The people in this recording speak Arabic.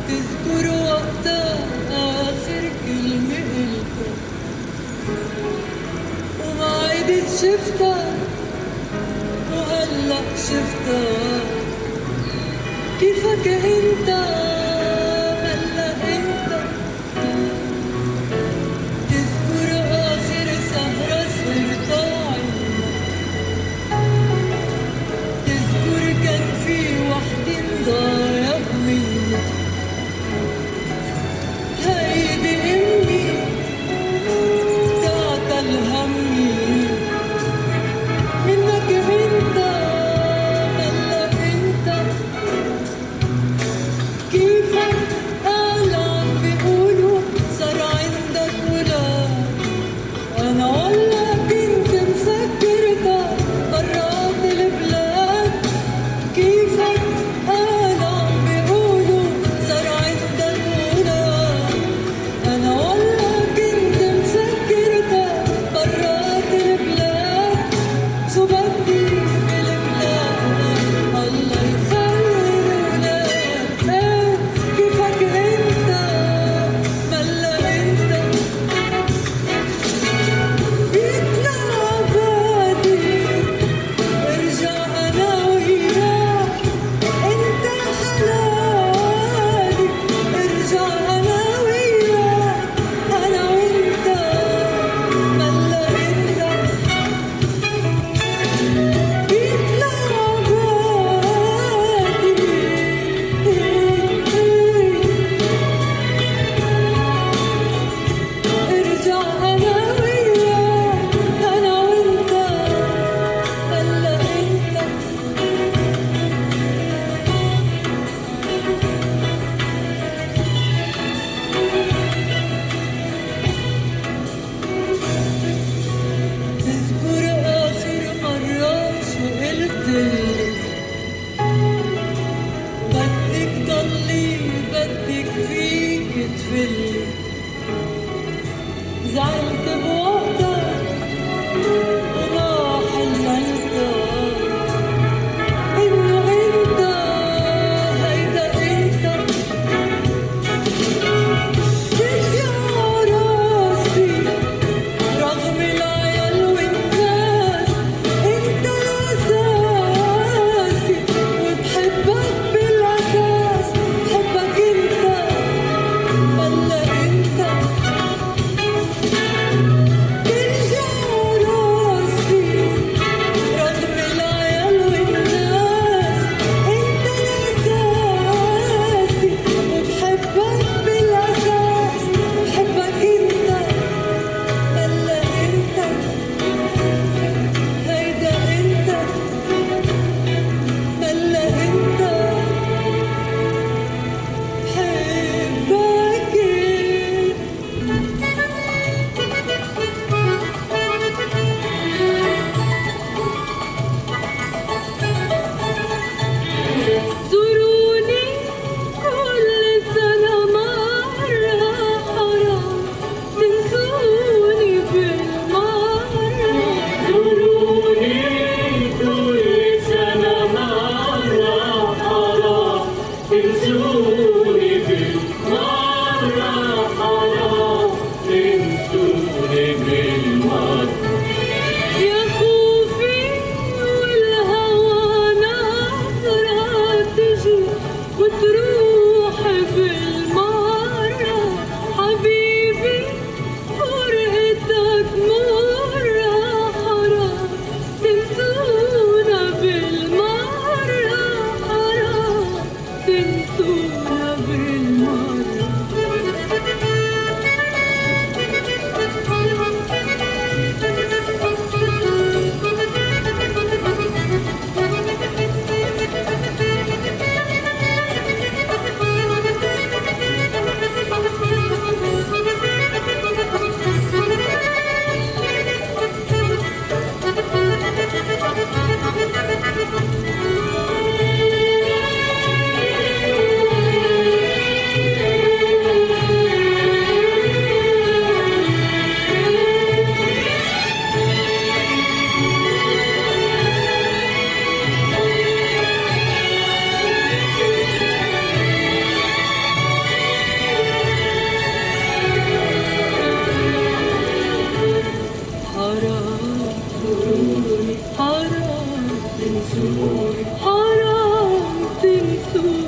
تذكر وقتها آخر كلمة قلتها وما عدت شفتها وهلأ شفتها كيفك انت هلأ انت تذكر آخر سهرة سهرتها تذكر كان في وحدة مضايق مني هيدي امي تعتل همي منك انت هلا انت كيفك قال عم بيقولوا صار عندك ولاد انا والله كنت مفكرتك برات البلاد كيفك قال عم بيقولوا صار عندك ولاد انا والله كنت مفكرتك برات البلاد شو بدي بالبلاد الله يخلي الولاد كيفك انت ملا انت بيطلع عبادي ارجع انا وياك انت حلالي ارجع انا وياك انا وانت ملا انت بيطلع عبادي ارجع انا وياك انا وانت ملا انت تذكر آخر مرة شو قلتلي بدك ضلي بدك فيك تفلي زعلت بوقتها وما حللتها إنه أنت هيدا أنت ترجع راسي رغم العيال والناس انت الاساس حرام تنسوا